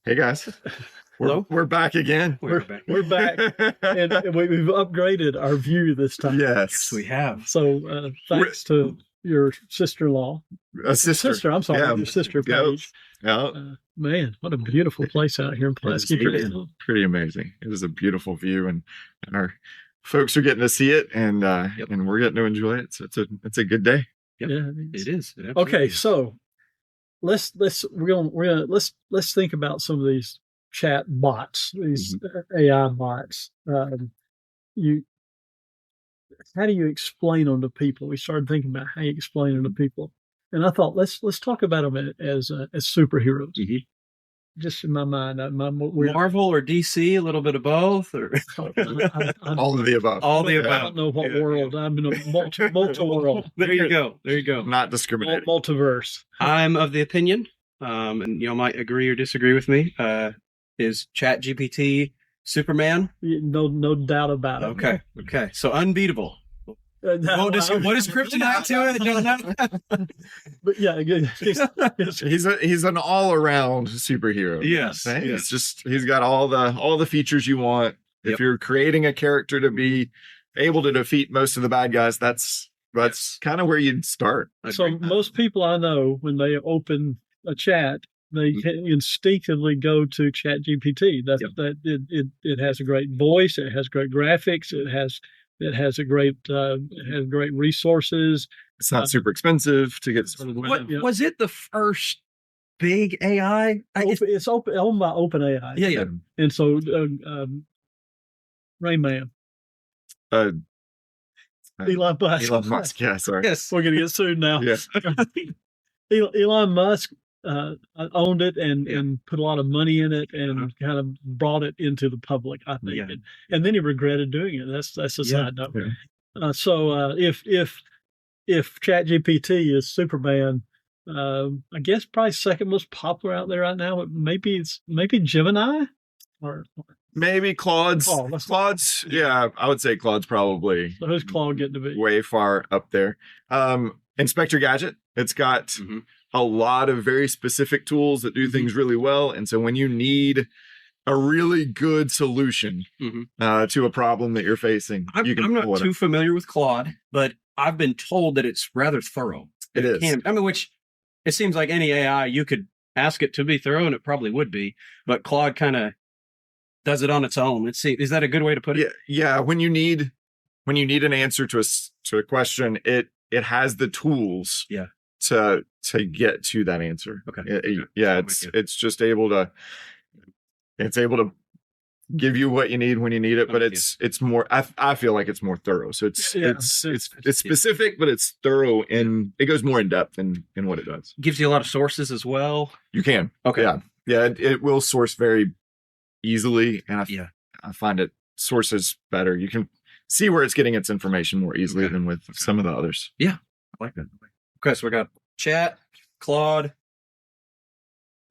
Hey guys, Hello? we're back again. We're back. We're back, and we've upgraded our view this time. Yes, Yes, we have. So thanks to your sister-in-law, a sister. I'm sorry, Yeah. your sister Yeah. Paige. Yeah, Man, what a beautiful place out here in Pulaski. pretty amazing. It is a beautiful view, and our folks are getting to see it, and and we're getting to enjoy it. So it's a good day. Yep. Yeah, It is. It absolutely okay, is. so let's let's think about some of these chat bots, these AI bots. How do you explain them to people? We started thinking about how you explain them to people, and I thought let's talk about them as superheroes. Mhm. Just in my mind, Marvel or DC, a little bit of both, or All of the above. all the I above. don't know what Yeah. world. I'm in a multi-world, There you go. There you go. Not discriminating. multiverse. I'm of the opinion, and you might agree or disagree with me. Is ChatGPT Superman? No doubt about it. Okay. So unbeatable. What is kryptonite to it? Don't know. But yeah, He's an all around superhero. Yes, Right? yes. He's got all the features you want. Yep. If you're creating a character to be able to defeat most of the bad guys, that's kind of where you'd start. so most people I know, when they open a chat, they instinctively go to ChatGPT. That it has a great voice, it has great graphics, it has great resources. It's not super expensive to get started with. What was it? The first big AI? It's owned by OpenAI. Yeah. And so Rain Man, Elon Musk. Elon Musk, yeah, sorry. Yes. We're gonna get sued now. Yeah. Elon Musk owned it and put a lot of money in it and kind of brought it into the public, I think. Yeah. And then he regretted doing it. That's a side note. Yeah. So if ChatGPT is Superman, I guess probably second most popular out there right now. Maybe Gemini or Maybe Claude's. Claude. Claude's, yeah, I would say Claude's probably so who's Claude getting to be? way far up there. Inspector Gadget, it's got a lot of very specific tools that do things really well. And so when you need a really good solution to a problem that you're facing, I'm not too familiar with Claude, but I've been told that it's rather thorough. It is. Which it seems like any AI, you could ask it to be thorough, and it probably would be, but Claude kind of does it on its own. Is that a good way to put it? Yeah. When you need an answer to a question, it has the tools. Yeah. To get to that answer. Okay. It's just able to give you what you need when you need it, but it's more. I feel like it's more thorough. So it's specific, but it's thorough, and it goes more in depth in what it does. Gives you a lot of sources as well. You can. Okay. Yeah. It will source very easily, and I find it sources better. You can see where it's getting its information more easily than with some of the others. Yeah, I like that. Okay, so we got Chat, Claude.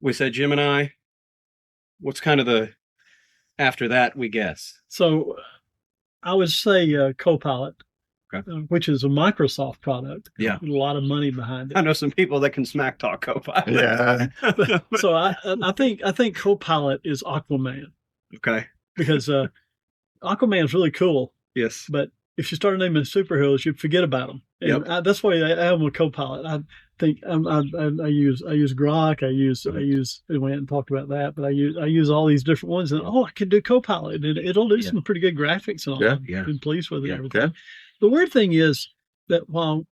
We said Gemini. What's kind of the after that? We guess. So I would say Copilot, which is a Microsoft product. Yeah, with a lot of money behind it. I know some people that can smack talk Copilot. Yeah. So I think Copilot is Aquaman. Okay. Because Aquaman's really cool. Yes. But if you start naming superheroes, you'd forget about them. And that's why I am with Copilot. I think I use Grok. We went and talked about that, but I use all these different ones, and I can do Copilot, and it'll do some pretty good graphics and all. Yeah. I've been pleased with it. Yeah. And everything. The weird thing is that while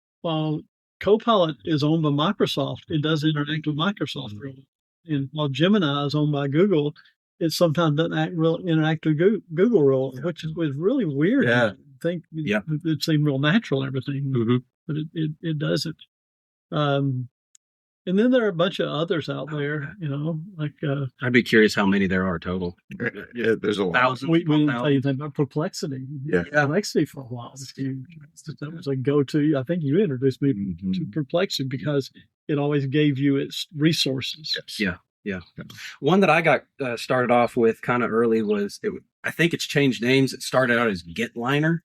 Copilot is owned by Microsoft, it does interact with Microsoft really. And while Gemini is owned by Google, it sometimes doesn't interact with Google real, which was really weird. Yeah. I think it seemed real natural and everything, but it doesn't. And then there are a bunch of others out there, like I'd be curious how many there are total. Yeah, there's a lot. Thousands. we didn't tell you anything about Perplexity. Yeah. Perplexity for a while. That was a go-to. I think you introduced me to Perplexity because it always gave you its resources. Yeah. One that I got started off with kind of early was I think it's changed names. It started out as GetLiner,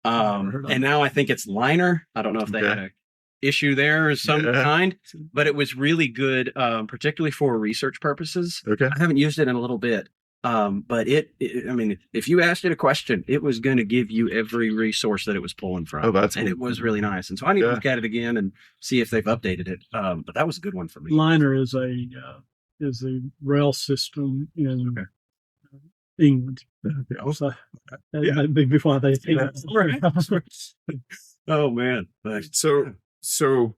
and now I think it's Liner. I don't know if they had issue there of some kind, but it was really good, particularly for research purposes. Okay. I haven't used it in a little bit. But I mean, if you asked it a question, it was going to give you every resource that it was pulling from. Oh, that's and cool. it was really nice. And so I need to look at it again and see if they've updated it. But that was a good one for me. Liner is a rail system in England. So, before they Oh man! So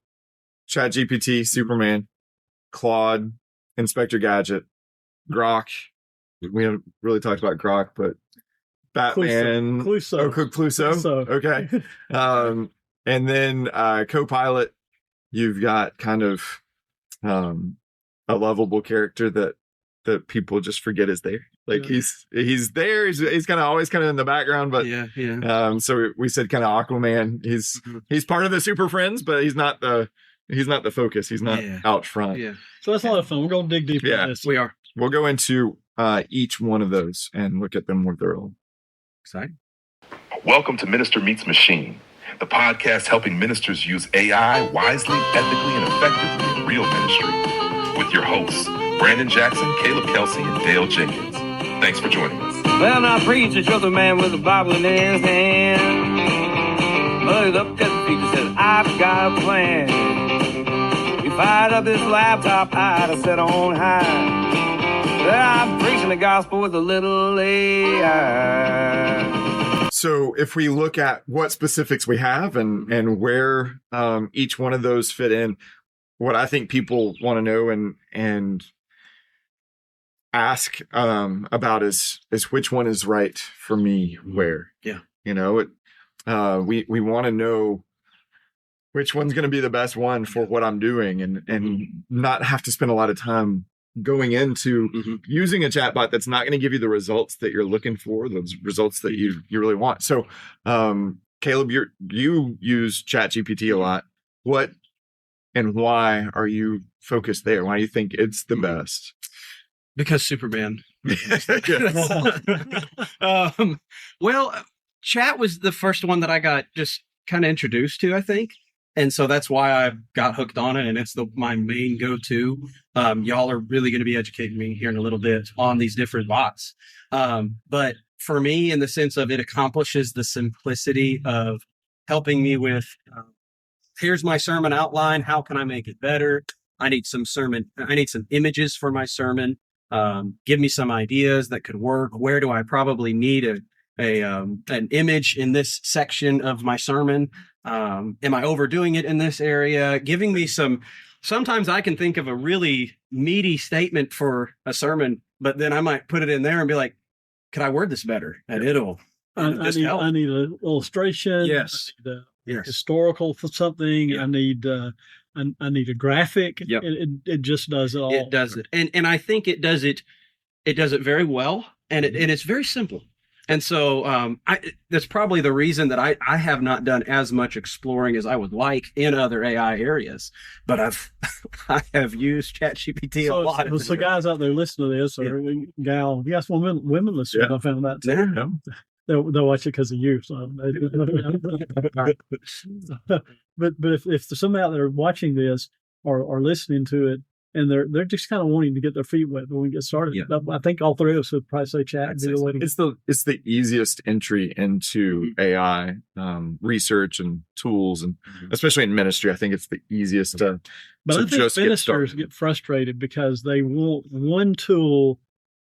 ChatGPT, Superman, Claude, Inspector Gadget, Grok. We haven't really talked about Grok, but Batman. Cluso. Oh, Cluso. Okay. And then Copilot. You've got kind of a lovable character that people just forget is there. Like he's there. He's kind of always kind of in the background, but so we said kind of Aquaman. He's part of the Super Friends, but he's not the focus. He's not out front. Yeah. So that's a lot of fun. We're going to dig deep into this. We are. We'll go into each one of those and look at them more thoroughly. Exciting. Welcome to Minister Meets Machine, the podcast helping ministers use AI wisely, ethically, and effectively in real ministry. With your hosts, Brandon Jackson, Caleb Kelsey, and Dale Jenkins. Thanks for joining us. Well, now preacher shows a man with a Bible in his hand. Looked up at the feet and said, I've got a plan. We fired up this laptop high to set on high. I'm preaching the gospel with a little AI. So if we look at what specifics we have and where each one of those fit in, what I think people want to know and ask about is which one is right for me where. Yeah. You know, we want to know which one's going to be the best one for what I'm doing and not have to spend a lot of time going into using a chatbot that's not going to give you the results that you're looking for, those results that you really want. So, Caleb, you use ChatGPT a lot. What and why are you focused there? Why do you think it's the best? Because Superman. Well, Chat was the first one that I got just kind of introduced to, I think. And so that's why I got hooked on it, and it's my main go-to. Y'all are really going to be educating me here in a little bit on these different bots. But for me, in the sense of it accomplishes the simplicity of helping me with, here's my sermon outline. How can I make it better? I need some images for my sermon. Give me some ideas that could work. Where do I probably need an image in this section of my sermon? Am I overdoing it in this area? Giving me sometimes I can think of a really meaty statement for a sermon, but then I might put it in there and be like, could I word this better? And I need an illustration. Yes. I need a historical for something. Yeah. I need a graphic. Yep. It just does it all. It does it. And I think it does it very well. And it's very simple. And so that's probably the reason that I have not done as much exploring as I would like in other AI areas, but I have used ChatGPT a lot. So guys out there listening to this, or gal, yes, women listening, I found that too. Yeah. They'll watch it because of you. So. but if there's somebody out there watching this or listening to it, and they're just kind of wanting to get their feet wet when we get started. Yeah. I think all three of us would probably say chat. It's the easiest entry into AI research and tools, and especially in ministry, I think it's the easiest to. But I think just ministers get frustrated because they want one tool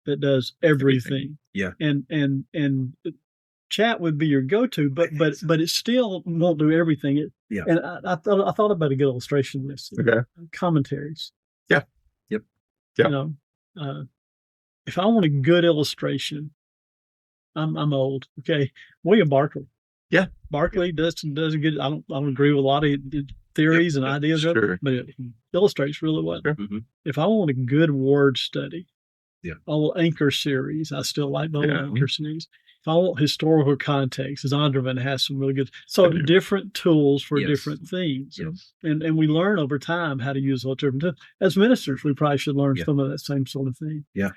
that does everything. Yeah, and chat would be your go-to, but it still won't do everything. And I thought about a good illustration of this. Okay. Commentaries. Yeah. Yep. Yeah. You know, if I want a good illustration, I'm old. Okay. William Barclay. Yeah. Barclay does a good. I don't agree with a lot of theories and ideas, sure. but it illustrates really well. Sure. Mm-hmm. If I want a good word study, yeah, I will Anchor series. I still like the Anchor series. If I want historical context, Zondervan has some really good. So different tools for different things, and we learn over time how to use those different tools. As ministers, we probably should learn some of that same sort of thing. Yeah.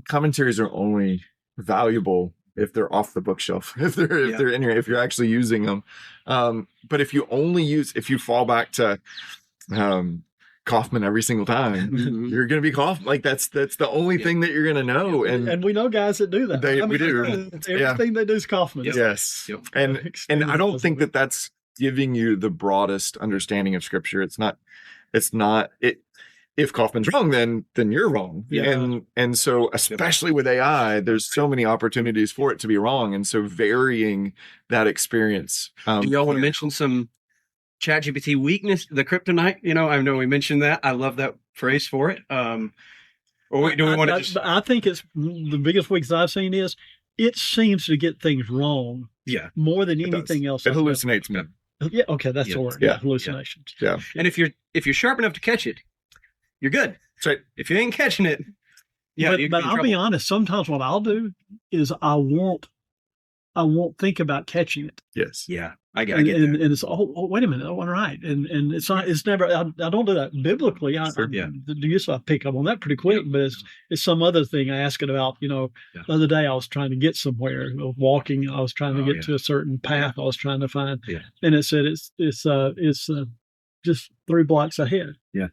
Commentaries are only valuable if they're off the bookshelf, if they're in here, if you're actually using them. But if you fall back to Kaufman every single time, you're going to be Kaufman. Like that's the only thing that you're going to know. And we know guys that do that. we do. Everything they do is Kaufman. Yes. And I don't think that that's giving you the broadest understanding of Scripture. It's not. If Kaufman's wrong, then you're wrong. Yeah. And so especially with AI, there's so many opportunities for it to be wrong. And so varying that experience. Do y'all want to mention some ChatGPT weakness, the kryptonite? I know we mentioned that. I love that phrase for it. Do we want to just... I think it's the biggest weakness I've seen is it seems to get things wrong. Yeah. More than anything else. It hallucinates me. Yeah. Okay. That's the word. Yeah. Hallucinations. Yeah. And if you're sharp enough to catch it, you're good. That's right. If you ain't catching it, but I'll be honest. Sometimes what I'll do is I won't think about catching it. Yes. Yeah. I get and that. it's wait a minute, all right, and it's not, it's never, I don't do that biblically. So I pick up on that pretty quick, but it's some other thing I ask it about. The other day I was trying to get somewhere, walking, I was trying to get to a certain path I was trying to find, and it said it's just 3 blocks ahead. Yeah.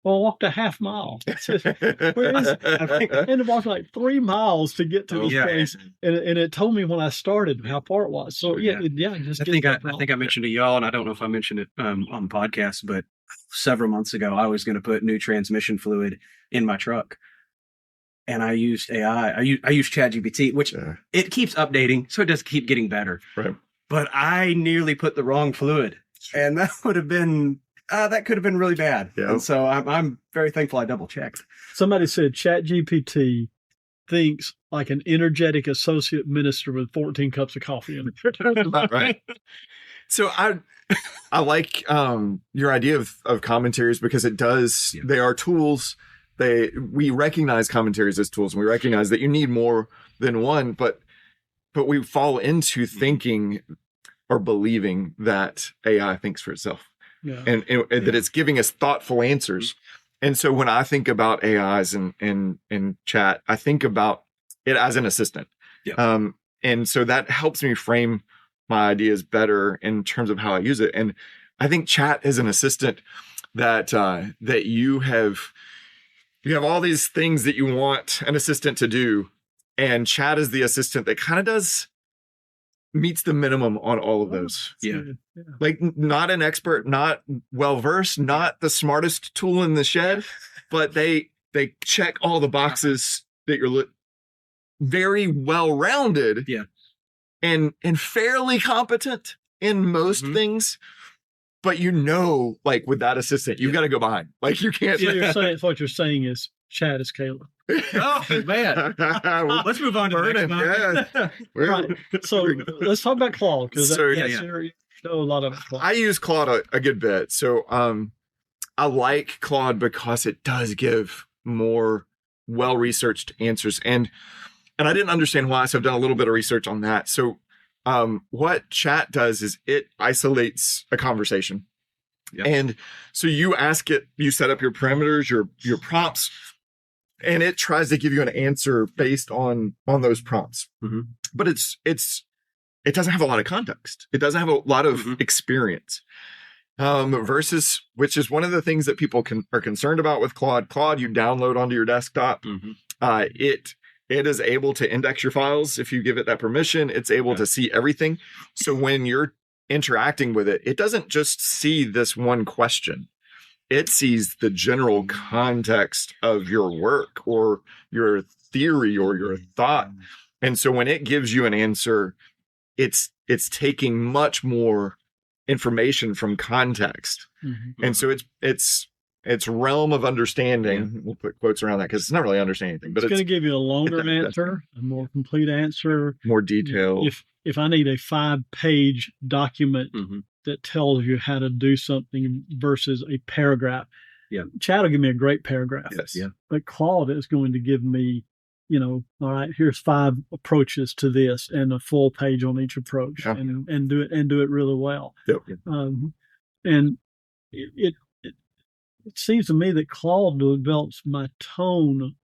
Well, I walked a half mile. Where is it? I had to walk like 3 miles to get to this place, and it told me when I started how far it was. So I think I mentioned to y'all, and I don't know if I mentioned it on the podcast, but several months ago I was going to put new transmission fluid in my truck, and I used AI. I used ChatGPT, which it keeps updating, so it does keep getting better. Right. But I nearly put the wrong fluid, and that would have been. That could have been really bad. Yeah. And so I'm very thankful I double checked. Somebody said ChatGPT thinks like an energetic associate minister with 14 cups of coffee in it. Right. So I like your idea of commentaries because it does, they are tools. We recognize commentaries as tools, and we recognize that you need more than one, but we fall into thinking or believing that AI thinks for itself. Yeah. And that it's giving us thoughtful answers. And so when I think about AIs and chat, I think about it as an assistant. Yeah. And so that helps me frame my ideas better in terms of how I use it. And I think chat is an assistant that you have all these things that you want an assistant to do. And chat is the assistant that kind of meets the minimum on all of those. Yeah. Like not an expert, not well-versed, not the smartest tool in the shed, but they check all the boxes that you're very well-rounded. Yeah. And fairly competent in most things. But like with that assistant, you've got to go behind. Like you can't. What you're saying is chat is Caleb. Oh man! Let's move on to the next one. Yeah. Right. So let's talk about Claude because you know a lot of Claude. I use Claude a good bit. So I like Claude because it does give more well-researched answers, and I didn't understand why, so I've done a little bit of research on that. So what chat does is it isolates a conversation. Yep. And so you ask it, you set up your parameters, your prompts, and it tries to give you an answer based on those prompts. Mm-hmm. But it doesn't have a lot of context. It doesn't have a lot of experience. Versus, which is one of the things that people are concerned about with Claude. Claude, you download onto your desktop. It is able to index your files if you give it that permission. It's able to see everything. So when you're interacting with it, it doesn't just see this one question. It sees the general context of your work or your theory or your thought. And so when it gives you an answer, it's taking much more information from context. And so it's realm of understanding. We'll put quotes around that because it's not really understanding anything. But it's going to give you a longer answer, a more complete answer, more detail. If I need a 5-page document that tells you how to do something versus a paragraph, chat will give me a great paragraph. Yes. Yeah. But Claude is going to give me, all right, here's 5 approaches to this and a full page on each approach, and do it really well. Yep. And it seems to me that Claude develops my tone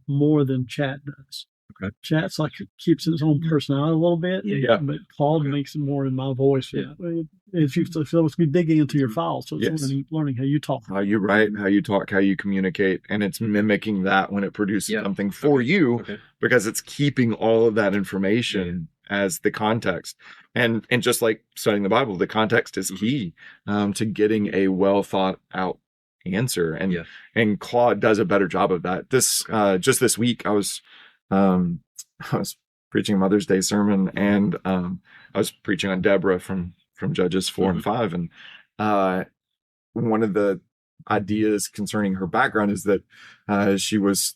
more than chat does. Okay. Chat's like it keeps its own personality a little bit. Yeah. But Claude makes it more in my voice. Yeah. It's used to feel it's be digging into your files. So it's Yes. learning how you talk. How you write, how you talk, how you communicate, and it's mimicking that when it produces Yeah. something for you, Okay. because it's keeping all of that information as the context. And just like studying the Bible, the context is key to getting a well thought out answer. And Claude does a better job of that. Just this week, I was preaching a Mother's Day sermon, and I was preaching on Deborah from Judges 4 and 5, and one of the ideas concerning her background is that she was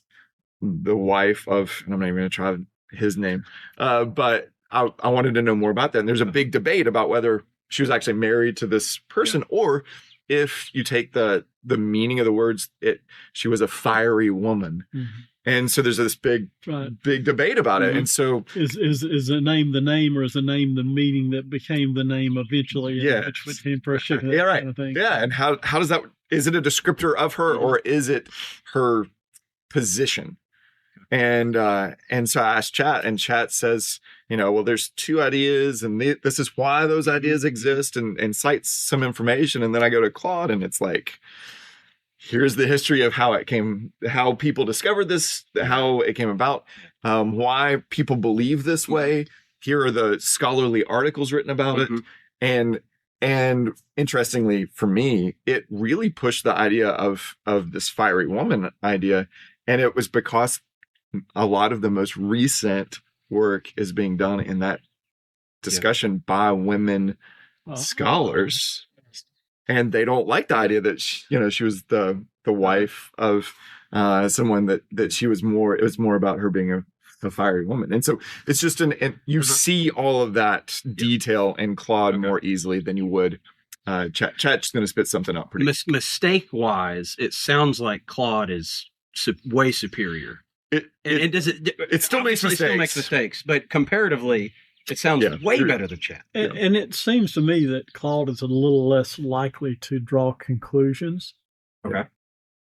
the wife of, and I'm not even going to try his name, but I wanted to know more about that. And there's a big debate about whether she was actually married to this person, or if you take the meaning of the words, she was a fiery woman. Mm-hmm. And so there's this big debate about it. And so is the name, or is the name the meaning that became the name eventually? Yeah. Which became Prussia, yeah, right. Kind of thing. Yeah. And how does that, is it a descriptor of her, or is it her position? And so I asked Chat, and Chat says, well, there's two ideas, and this is why those ideas exist, and cites some information. And then I go to Claude, and it's like, here's the history of how people discovered this, how it came about, why people believe this way. Here are the scholarly articles written about it. And interestingly for me, it really pushed the idea of this fiery woman idea. And it was because a lot of the most recent work is being done in that discussion by women scholars. And they don't like the idea that she was the wife of someone that she was more. It was more about her being a fiery woman, and so it's just you see all of that detail in Claude more easily than you would. Chat's going to spit something up pretty. Mistake wise, it sounds like Claude is way superior. It still makes mistakes. It still makes mistakes, but comparatively, it sounds way better than Chat. And it seems to me that Claude is a little less likely to draw conclusions. Okay.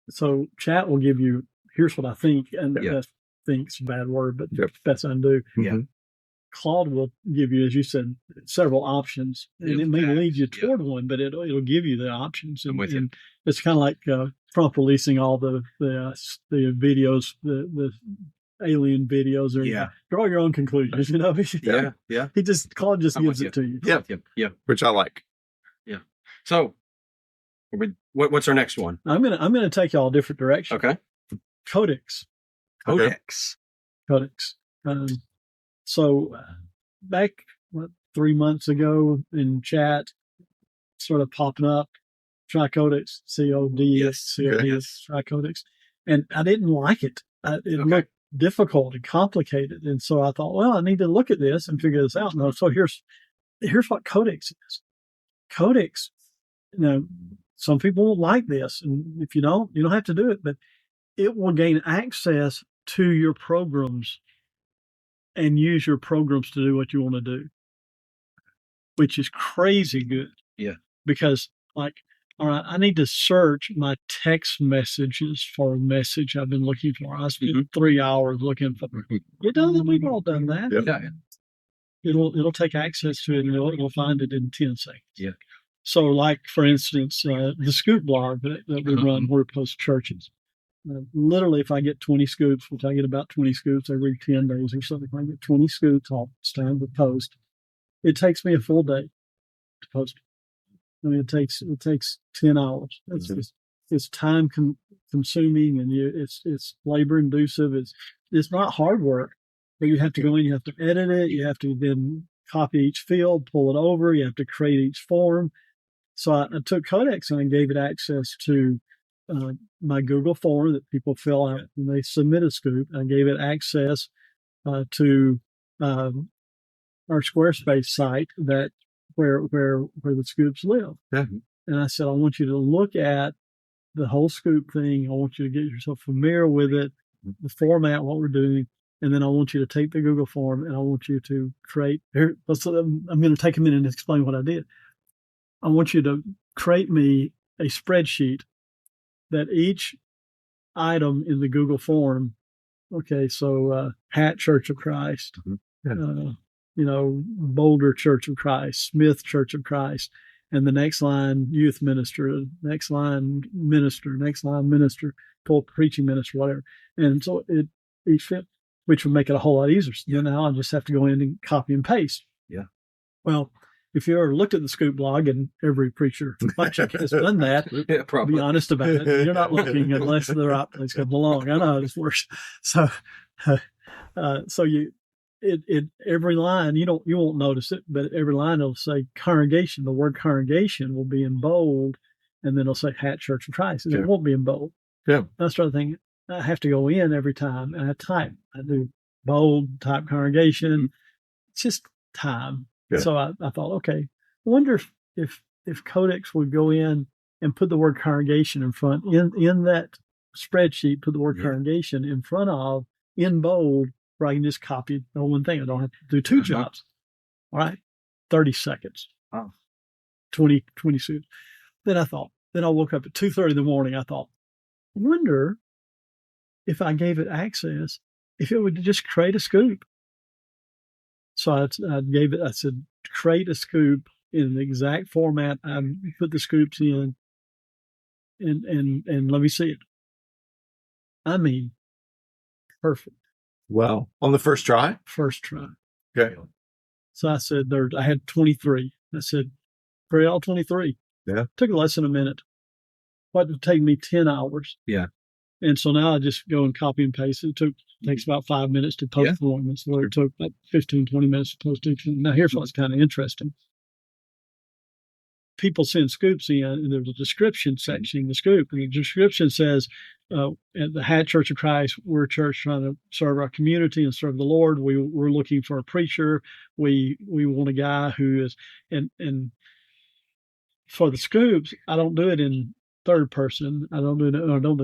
So Chat will give you, here's what I think, and I think it's a bad word, but best I can do. Yeah. Claude will give you, as you said, several options, and it may lead you toward one, but it'll give you the options. And it's kind of like Trump releasing all the videos, the alien videos, or draw your own conclusions. Claude just gives it to you. Yeah. Which I like. Yeah. So, what's our next one? I'm gonna take y'all a different direction. Okay. Codex. So back 3 months ago in Chat, sort of popping up, Tricodex, CODEX, Tricodex, and I didn't like it. It looked difficult and complicated, and so I thought, well, I need to look at this and figure this out. And so here's what Codex is. Codex, some people will like this, and if you don't have to do it, but it will gain access to your programs and use your programs to do what you want to do, which is crazy good. Yeah. Because, all right, I need to search my text messages for a message I've been looking for. I spent 3 hours looking for it. We've all done that. Yeah. It'll take access to it, and it'll find it in 10 seconds. Yeah. So, like, for instance, the Scoop blog that we run, where we post churches. Literally, if I get 20 scoops, which I get about 20 scoops every 10 days or something, if I get 20 scoops, it's time to post. It takes me a full day to post it. I mean, it takes 10 hours. It's time consuming, and it's labor inducive. It's not hard work, but you have to go in, you have to edit it, you have to then copy each field, pull it over, you have to create each form. So I took Codex and I gave it access to my Google form that people fill out when they submit a scoop. I gave it access to our Squarespace site where the scoops live. Yeah. And I said, I want you to look at the whole scoop thing. I want you to get yourself familiar with it, the format, what we're doing, and then I want you to take the Google form and I want you to create. I'm going to take a minute and explain what I did. I want you to create me a spreadsheet that each item in the Google form okay, so Hat Church of Christ, Yeah. Boulder Church of Christ, Smith Church of Christ, and the next line, youth minister, next line, minister, preaching minister, whatever. And so each fit, which would make it a whole lot easier. Now I just have to go in and copy and paste. Yeah. Well, if you ever looked at the Scoop blog, and every preacher has done that, Yeah, probably. be honest about it. You're not looking unless the right place comes along. I know how this works. So, every line you won't notice it, but every line will say congregation. The word congregation will be in bold, and then it'll say Hat Church of Christ, and it won't be in bold. Yeah. I started thinking I have to go in every time and I type. I do bold, type congregation. It's just time. Yeah. So I thought, okay, I wonder if Codex would go in and put the word congregation in front in that spreadsheet, put the word congregation in front of in bold, where I can just copy the one thing. I don't have to do two jobs. All right. 30 seconds. Wow. 20 seconds. Then I woke up at 2:30 in the morning. I thought, I wonder if I gave it access, if it would just create a scoop. So I said, create a scoop in the exact format I put the scoops in, and let me see it. I mean, perfect. Wow. On the first try? First try. Okay. So I said, I had 23. I said, create all 23. Yeah. Took less than a minute. What would take me 10 hours. Yeah. And so now I just go and copy and paste. It takes about 5 minutes to post one. So it took about 15, 20 minutes to post each one. Now here's what's kind of interesting. People send scoops in, and there's a description section in the scoop. And the description says, at the Hat Church of Christ, we're a church trying to serve our community and serve the Lord. We're looking for a preacher. We want a guy who is, and for the scoops, I don't do it in third person. I don't do it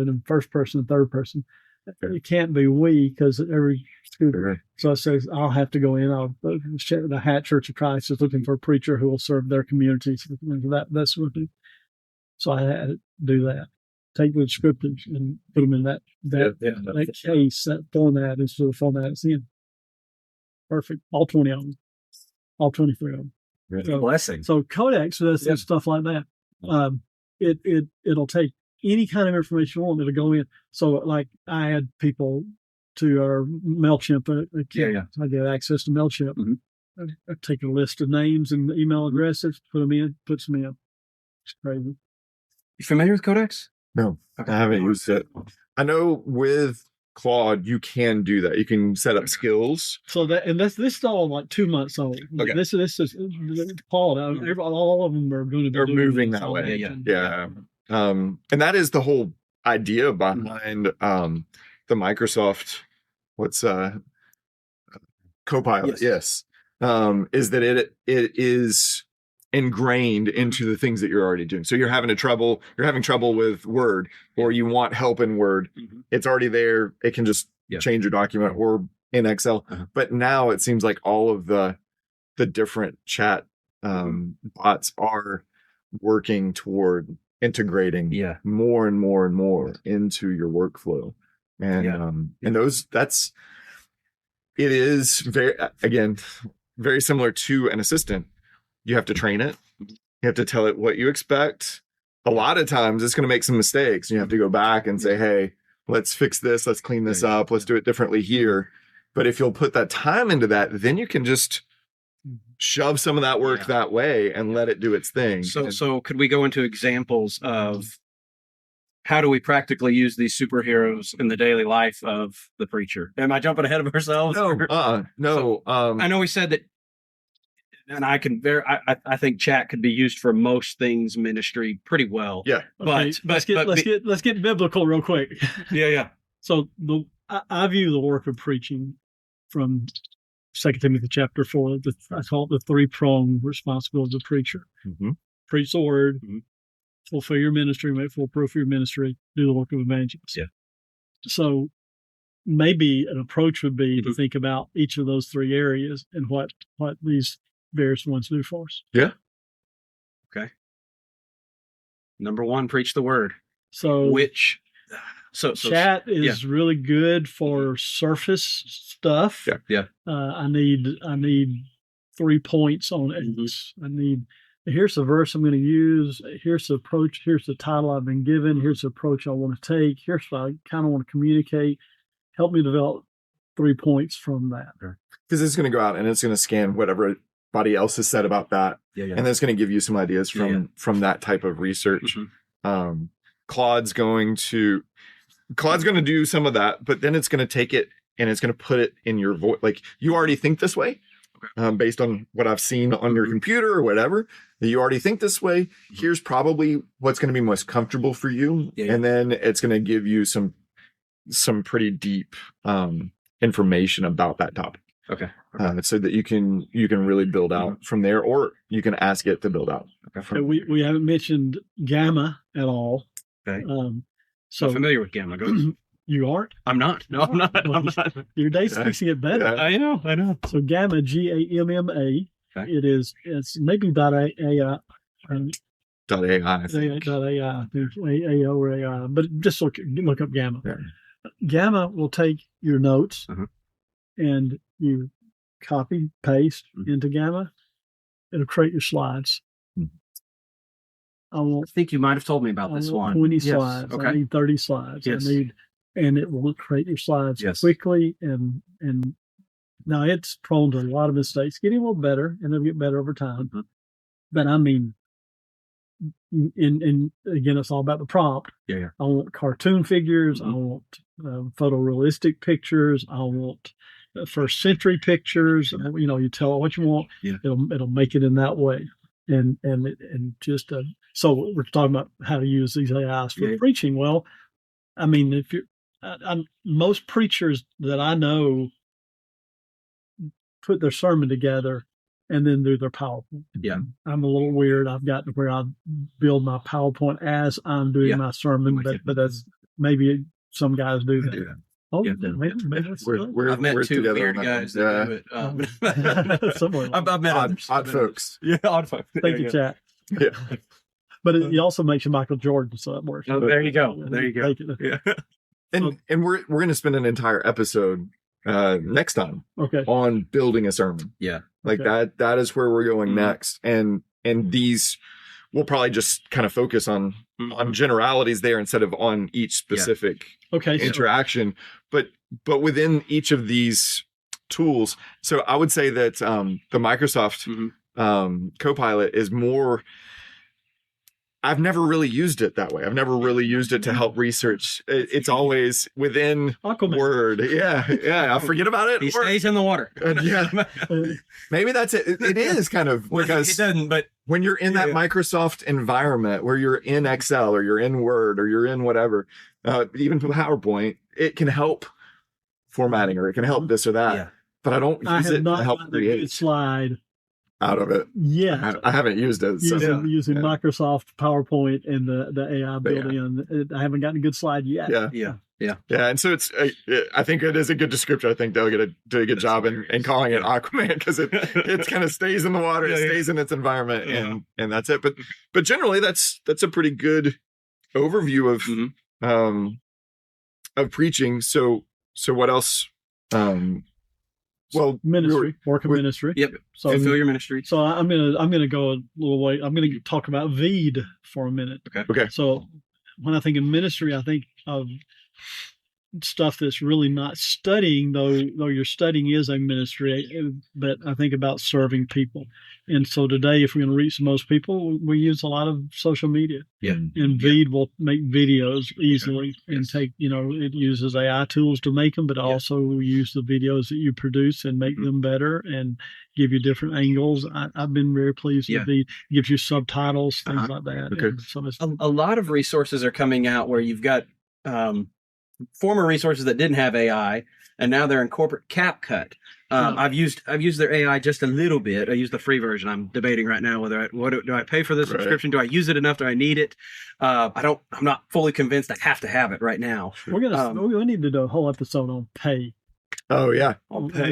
in first person and third person. It can't be we, because every scoop. So I say I'll have to go in. The Hat Church of Christ is looking for a preacher who will serve their community. That's what I do. So I had to do that. Take the descriptors and put them in that case, that format, instead of the format it's in. Perfect. All 20 of them. All 23 of them. So, blessing. So Codex does stuff like that. It'll take any kind of information you want. It'll go in. So like I add people to our MailChimp account. I get access to MailChimp. Mm-hmm. I take a list of names and email addresses, puts them in. It's crazy. You familiar with Codex? No, okay. I haven't used it. I know with Claude, you can do that. You can set up skills. So this is all like 2 months old. Okay. This is Claude. All of them are going to be. They're moving that way. Yeah. And that is the whole idea behind the Microsoft. What's Copilot? Yes. Is that it is ingrained into the things that you're already doing. So you're having trouble with Word, or you want help in Word. Mm-hmm. It's already there. It can just change your document, or in Excel. Uh-huh. But now it seems like all of the different chat bots are working toward integrating more and more and more into your workflow. And it is very similar to an assistant. You have to train it. You have to tell it what you expect. A lot of times it's going to make some mistakes. You have to go back and say, hey, let's fix this. Let's clean this up. Let's do it differently here. But if you'll put that time into that, then you can just shove some of that work that way and let it do its thing. So could we go into examples of how do we practically use these superheroes in the daily life of the preacher? Am I jumping ahead of ourselves? No. So, I know we said that, and I think chat could be used for most things ministry pretty well. Yeah. But let's get biblical real quick. Yeah. So I view the work of preaching from 2 Timothy chapter 4. I call it the three-pronged responsibility of the preacher. Mm-hmm. Preach the word, fulfill your ministry, make full proof of your ministry, do the work of evangelist. Yeah. So maybe an approach would be to think about each of those three areas and what these various ones do for us. Yeah. Okay. Number one, preach the word. So which So Chat is really good for surface stuff. Yeah. I need 3 points on X. I need, here's the verse I'm going to use. Here's the approach. Here's the title I've been given. Here's the approach I want to take. Here's what I kind of want to communicate. Help me develop 3 points from that. Because it's going to go out and it's going to scan whatever everybody else has said about that. And that's going to give you some ideas from that type of research. Claude's going to do some of that, but then it's going to take it and it's going to put it in your voice. Like, you already think this way, based on what I've seen on your computer or whatever, that you already think this way. Here's probably what's going to be most comfortable for you. And then it's going to give you some pretty deep information about that topic. So that you can really build out from there, or you can ask it to build out. We haven't mentioned Gamma at all. So familiar with Gamma. Go You aren't? I'm not. No, I'm not. I'm not. Your day's fixing it better. I know. So Gamma, GAMMA. It's maybe .ai. .ai. .ai. There's AO or AI, but just look up Gamma. Gamma will take your notes and you copy, paste into Gamma. It'll create your slides. I think you might have told me about this one. 20 slides. I need 30 slides. And it will create your slides quickly. And now it's prone to a lot of mistakes, getting a little better, and it'll get better over time. But I mean, and again, it's all about the prompt. I want cartoon figures. I want photorealistic pictures. I want first century pictures. You tell it what you want. It'll make it in that way. And just so we're talking about how to use these AIs for preaching. Well, I mean, if you're most preachers that I know put their sermon together and then do their PowerPoint. I'm a little weird. I've gotten where I build my PowerPoint as I'm doing my sermon, but that's maybe some guys do that. Maybe I've met two weird guys that do it. I've met odd folks. Odd folks. Thank you, chat. But it also makes you Michael Jordan, so that works. Oh, there you go. And we're going to spend an entire episode next time on building a sermon. That is where we're going next. And these we'll probably just kind of focus on generalities there instead of on each specific interaction. But within each of these tools, so I would say that the Microsoft Copilot is more. I've never really used it that way. I've never really used it to help research. It's always within Word. I forget about it. He stays in the water. Maybe that's it. It is kind of because it doesn't. But when you're in that Microsoft environment where you're in Excel or you're in Word or you're in whatever, even PowerPoint, it can help formatting or it can help this or that. But I don't use it to help create. Slide out of it. I haven't used it. Using Microsoft PowerPoint and the AI built-in. I haven't gotten a good slide yet. And so it's. I think it is a good descriptor. I think they'll do a good job in calling it Aquaman because it kind of stays in the water, it stays in its environment, and that's it. But generally, that's a pretty good overview of preaching. So what else? Well, ministry, work of ministry. So fulfill your ministry. So I'm gonna go a little way. I'm gonna talk about VEED for a minute. Okay. So when I think of ministry, I think of stuff that's really not studying, though your studying is a ministry. But I think about serving people. And so today, if we're going to reach most people, we use a lot of social media. And VEED will make videos easily and take, it uses AI tools to make them, but also use the videos that you produce and make them better and give you different angles. I've been very pleased with VEED. It gives you subtitles, things like that. So a lot of resources are coming out where you've got former resources that didn't have AI, and now they're in corporate CapCut. I've used their AI just a little bit. I use the free version. I'm debating right now whether do I pay for the subscription? Do I use it enough? Do I need it? I'm not fully convinced I have to have it right now. We need to do a whole episode on pay. Oh yeah.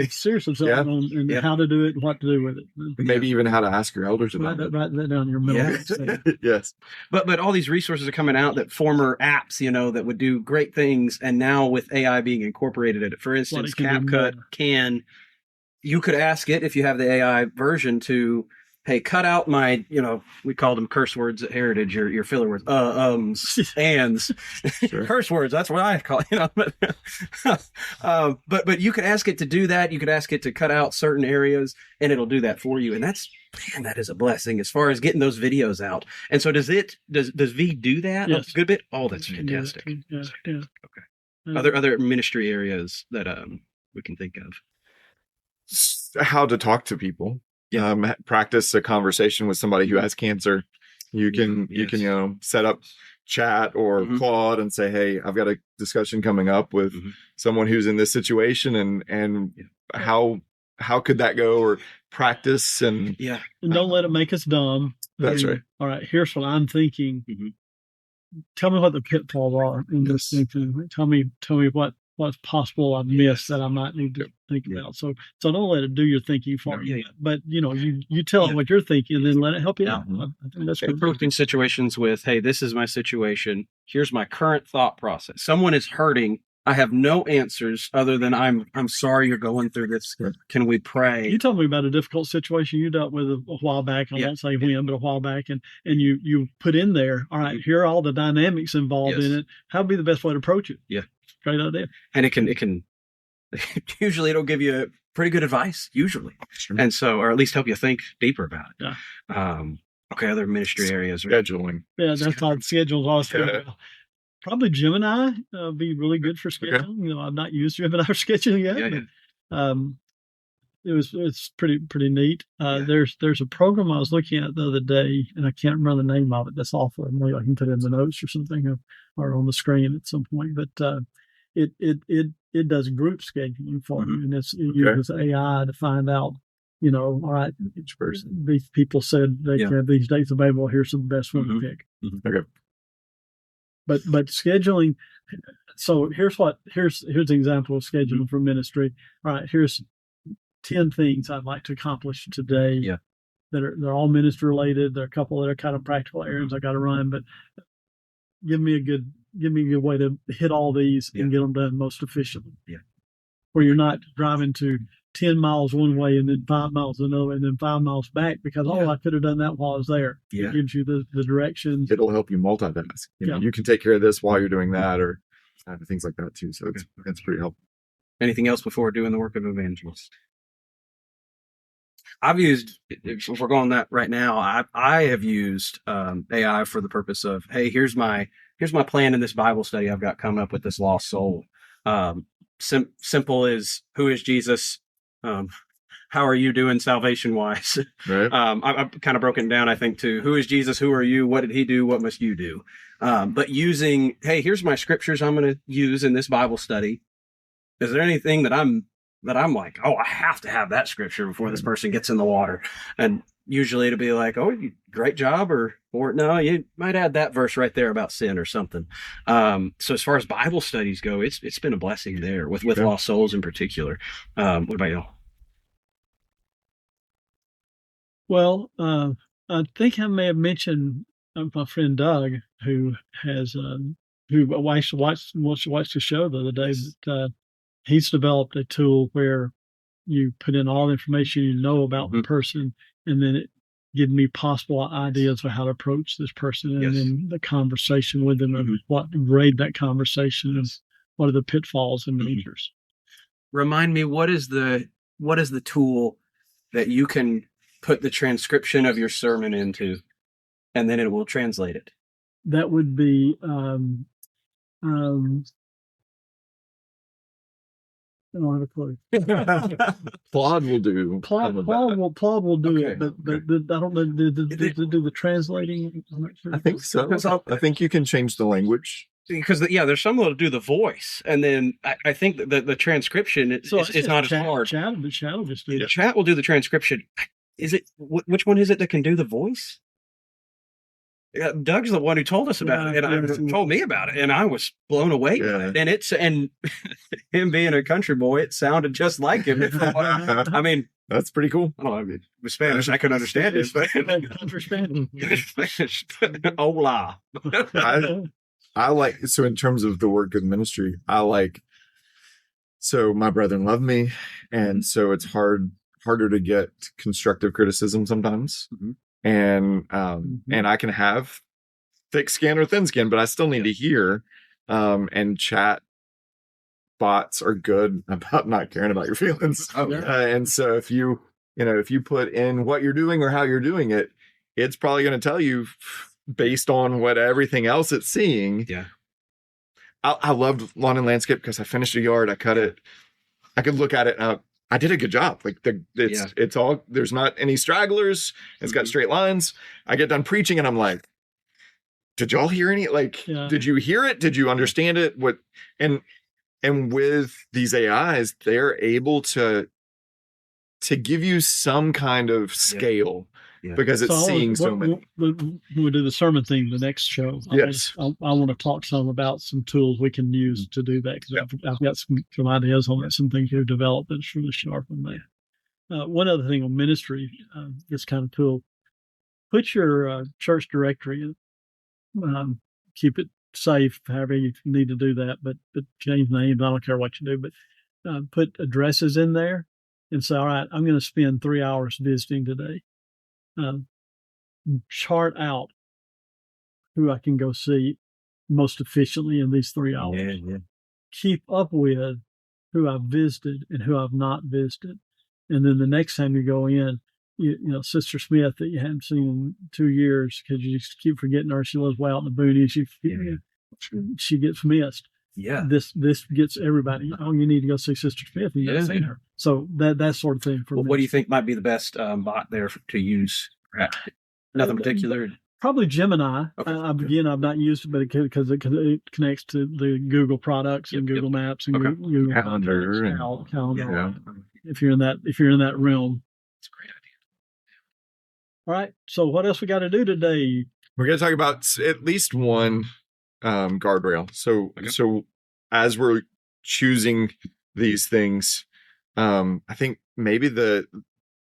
Seriously, so Yeah. on how to do it and what to do with it. Maybe even how to ask your elders about it. Write that down in your middle. Yeah. Yes. But all these resources are coming out that former apps, that would do great things, and now with AI being incorporated in it. For instance, CapCut you could ask it if you have the AI version to, hey, cut out my, we called them curse words at Heritage, your filler words, ands, Sure. curse words. That's what I call it, but you could ask it to do that. You could ask it to cut out certain areas, and it'll do that for you. And that is a blessing as far as getting those videos out. And so does V do that? Yes. A good bit? Oh, that's fantastic. Yeah. Okay. Other ministry areas that we can think of. How to talk to people. Practice a conversation with somebody who has cancer. You can set up chat or Claude and say, hey, I've got a discussion coming up with someone who's in this situation, and how could that go, or practice and don't let it make us dumb. That's right. All right, here's what I'm thinking. Tell me what the pitfalls are in this thinking. Tell me what's possible I've missed that I might need to think about. So don't let it do your thinking for you. But you tell it what you're thinking, and then let it help you out. I think that's good. Approaching situations with, hey, this is my situation. Here's my current thought process. Someone is hurting. I have no answers other than I'm sorry you're going through this. Can we pray? You told me about a difficult situation you dealt with a while back. I won't say when, but a while back, and you put in there, all right, here are all the dynamics involved in it. How would be the best way to approach it? Yeah. Great idea. And it can usually it'll give you pretty good advice, usually. Sure. And so, or at least help you think deeper about it. Yeah. Okay, other ministry areas. Scheduling. Yeah, that's how schedules also. Probably Gemini be really good for scheduling. Okay. I've not used Gemini for scheduling yet. But, it's pretty neat. There's a program I was looking at the other day, and I can't remember the name of it. That's awful. Maybe I can put it in the notes or something, or on the screen at some point. But it does group scheduling for you, and it uses AI to find out. All right, each person. These people said they can have these dates available. Here's the best one to pick. Okay. But scheduling. So here's an example of scheduling for ministry. All right, here's 10 things I'd like to accomplish today. Yeah. They're all ministry related. There are a couple that are kind of practical errands I got to run, but give me a good way to hit all these and get them done most efficiently. Yeah. Where you're not driving to 10 miles one way and then 5 miles another way and then 5 miles back because I could have done that while I was there. Yeah. It gives you the directions. It'll help you multitask. You can take care of this while you're doing that, or things like that too. So it's pretty helpful. Anything else before doing the work of evangelist? I've used, if we're going that right now, I have used AI for the purpose of, hey, here's my plan in this Bible study I've got coming up with this lost soul. Simple is, who is Jesus? How are you doing salvation wise? Right. I've kind of broken down, I think, to who is Jesus? Who are you? What did he do? What must you do? But using, hey, here's my scriptures I'm going to use in this Bible study. Is there anything that I'm like, oh, I have to have that scripture before this person gets in the water? And usually it'll be like, oh, great job, or no, you might add that verse right there about sin or something. So as far as Bible studies go, it's been a blessing there with lost souls in particular. What about y'all? Well, I think I may have mentioned my friend Doug, who has who watched the show the other day. But he's developed a tool where you put in all the information you know about the person, and then it gives me possible ideas of how to approach this person, and then the conversation with them, and what grade that conversation, and what are the pitfalls and dangers. Remind me, what is the tool that you can put the transcription of your sermon into, and then it will translate it? That would be I don't have a clue. Claude will do. Claude will do it, but I don't know. Do the translating? I'm not sure. I think so. I think you can change the language. Because there's some that'll do the voice, and then I think that the transcription is not as hard. Chat will just do it. Chat will do the transcription. Is it which one is it that can do the voice? Doug's the one who told us about it, and told me about it, and I was blown away by it. And him being a country boy, it sounded just like him. I mean, that's pretty cool. I don't know. I mean, with Spanish, I couldn't understand it, but Spanish. Hola. I like, so in terms of the word good ministry, so my brethren love me, and so it's harder to get constructive criticism sometimes. And I can have thick skin or thin skin, but I still need to hear. And chat bots are good about not caring about your feelings. And so if you put in what you're doing or how you're doing it, it's probably going to tell you based on what everything else it's seeing. Yeah. I loved lawn and landscape because I finished a yard. I cut it. I could look at it. I did a good job. Like it's all, there's not any stragglers. It's got straight lines. I get done preaching and I'm like, did y'all hear any? Did you hear it? Did you understand it? And with these AIs, they're able to give you some kind of scale because it's seeing so many. When we do the sermon theme, the next show, I want to talk some about some tools we can use to do that, because I've got some ideas on that, some things we've developed that's really sharp on that. One other thing on ministry, it's kind of cool. Put your church directory in. Keep it safe, however you need to do that, but change names. I don't care what you do, but put addresses in there and say, all right, I'm going to spend 3 hours visiting today. Chart out who I can go see most efficiently in these 3 hours. Keep up with who I've visited and who I've not visited. And then the next time you go in, you know, Sister Smith that you hadn't seen in 2 years because you just keep forgetting her. She lives way out in the boonies. She gets missed. Yeah. This gets everybody. Oh, you need to go see Sister Smith. You haven't seen her. So that sort of thing. What do you think might be the best bot there to use? Nothing particular. Probably Gemini. Okay. Again, I've not used it, but because it connects to the Google products and Google Maps and Google Calendar. Calendar. If you're in that realm, it's a great idea. All right. So what else we got to do today? We're going to talk about at least one guardrail. So as we're choosing these things, I think maybe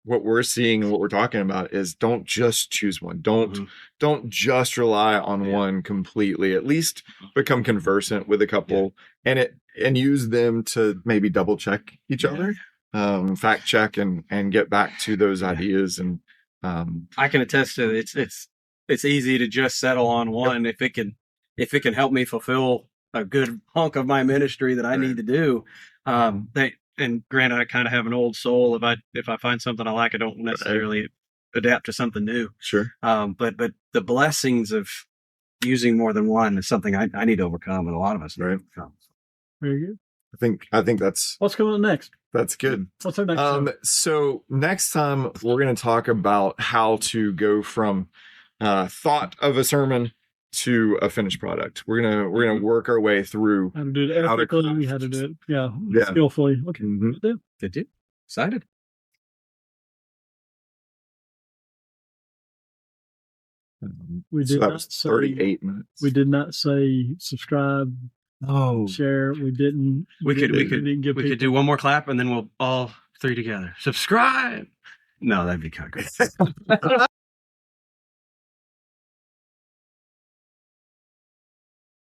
what we're seeing and what we're talking about is don't just choose one. Don't just rely on one completely. At least become conversant with a couple and use them to maybe double check each other, fact check and get back to those ideas. And I can attest to it. It's easy to just settle on one if it can help me fulfill a good hunk of my ministry that I need to do. And granted, I kind of have an old soul. If I find something I like, I don't necessarily adapt to something new. Sure. But the blessings of using more than one is something I need to overcome, and a lot of us need to overcome. Very good. I think that's what's going on next. That's good. What's our next show? So next time we're going to talk about how to go from thought of a sermon to a finished product. We're gonna work our way through how to do it ethically, how to do it, skillfully. Okay, good. Excited. We did that not was say 38 minutes. We did not say subscribe. Share. We didn't. We could do one more clap and then we'll all three together. Subscribe. No, that'd be kind of good.